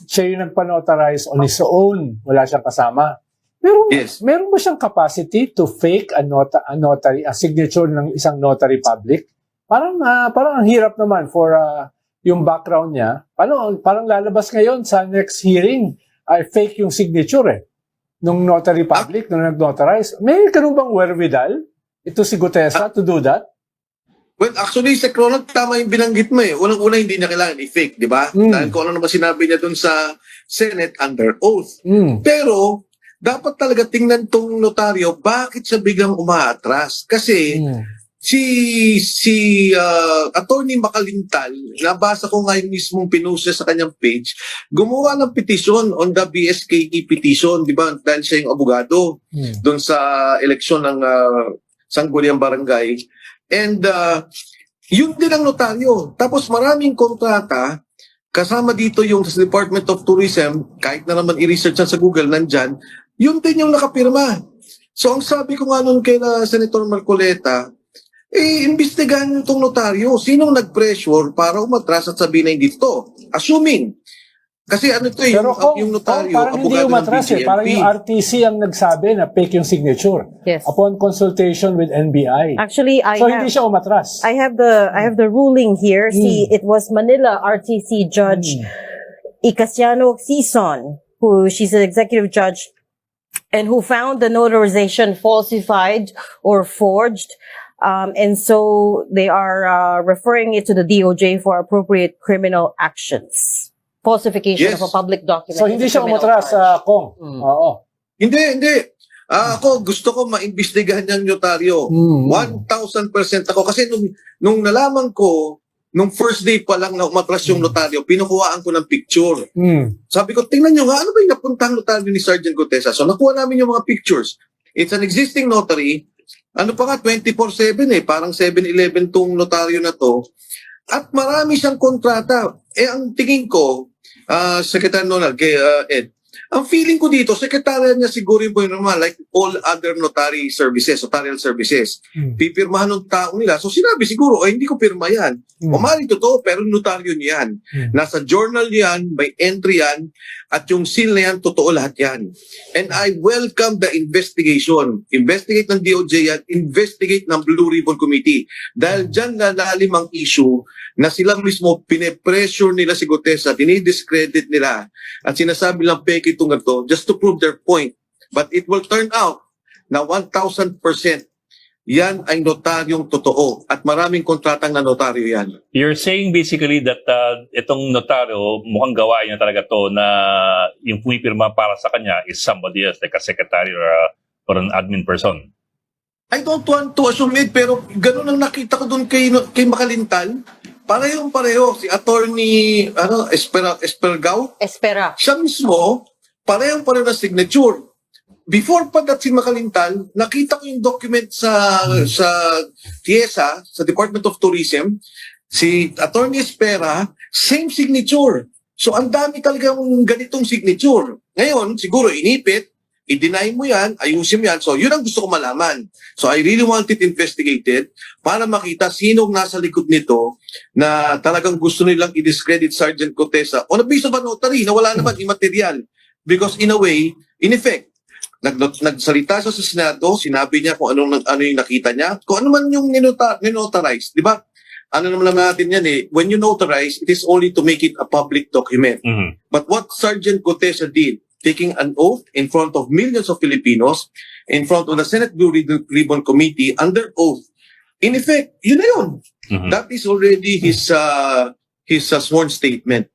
siya yung nagpa-notarize on his own, wala siyang kasama. Meron ba siyang capacity to fake a signature ng isang notary public? Parang ang hirap naman for yung background niya. Parang lalabas ngayon sa next hearing ay fake yung signature nung notary public, nung nag-notarize. May ganun bang wherewithal ito si Gutesa to do that? Well, actually, sa Ronald, tama yung binanggit mo Unang-una, hindi na kailangan i-fake, di ba? Dahil kung ano naman sinabi niya dun sa Senate under oath. Pero, dapat talaga tingnan tong notaryo, bakit siya biglang umaatras? Kasi, si Attorney Makalintal, nabasa ko nga yung mismong pinost sa kanyang page, gumawa ng petition on the BSKE petition, di ba? Dahil siya yung abogado doon sa eleksyon ng Sangguniang Barangay. And yun din ang notaryo. Tapos maraming kontrata, kasama dito yung sa Department of Tourism, kahit na naman i-research sa Google, nandyan, yun din yung nakapirma. So ang sabi ko nga nun kay Senator Marcoleta, imbestigahan nyo itong notaryo. Sinong nag-pressure para umatras at sabihin na hindi ito? Assuming. Kasi ano ito yung notaryo, parang hindi umatras parang yung RTC ang nagsabi na fake yung signature. Yes. Upon consultation with NBI. Actually, hindi siya umatras. I have the ruling here. See, it was Manila RTC Judge Icasiano Sison, she's an executive judge, and who found the notarization falsified or forged. And so they are referring it to the DOJ for appropriate criminal actions. Falsification of a public document. So hindi siya umatras sa Kong? Oo. Hindi. Ako, gusto ko maimbestigahan yung notaryo. 1,000% ako. Kasi nung nalaman ko, nung first day pa lang na umatras yung notaryo, pinukuhaan ko ng picture. Sabi ko, tingnan nyo nga, ano ba yung napuntang notaryo ni Sergeant Gutesa? So nakuha namin yung mga pictures. It's an existing notary. Ano pa nga, 24/7 parang 7-Eleven tong notaryo na to. At marami siyang kontrata. Ang tingin ko, Secretary Donald, kay Ed, ang feeling ko dito, sekretarya niya siguro yung naman, like all other notarial services. Pipirmahan ng tao nila. So sinabi siguro, hindi ko pirma yan. O maaaring totoo, pero notaryo niyan. Nasa journal yan, may entry yan, at yung seal na yan, totoo lahat yan. And I welcome the investigation. Investigate ng DOJ yan, investigate ng Blue Ribbon Committee. Dahil dyan lalalim ang issue na sila mismo pine-pressure nila si Gutesa, dinidiscredit nila, at sinasabi lang fake itong ito just to prove their point. But it will turn out na 1,000% yan ay notaryong totoo at maraming kontratang na notaryo yan. You're saying basically that itong notaryo, mukhang gawain niya talaga to na yung pumipirma para sa kanya is somebody else, like a secretary or an admin person. I don't want to assume it, pero ganun ang nakita ko doon kay Makalintal. Parehong-pareho. Si Attorney Espergao. Siya mismo, parehong-pareho na signature. Before pa si Makalintal, nakita ko yung document sa TIESA, sa Department of Tourism. Si Attorney Espera, same signature. So ang dami talagang ganitong signature. Ngayon, siguro inipit, i-deny mo yan, ayusin mo yan. So yun ang gusto ko malaman. So I really want it investigated para makita sinong nasa likod nito na talagang gusto nilang i-discredit Sergeant Gutesa on a basis of a notary na wala naman immaterial. Because in a way, in effect, nagsalita siya sa Senado, sinabi niya kung ano yung nakita niya, kung ano man yung ninotarize, di ba? Ano naman natin yan when you notarize, it is only to make it a public document. But what Sergeant Gutesa did, taking an oath in front of millions of Filipinos, in front of the Senate Blue Ribbon Committee, under oath. In effect, yun na yun. That is already his sworn statement.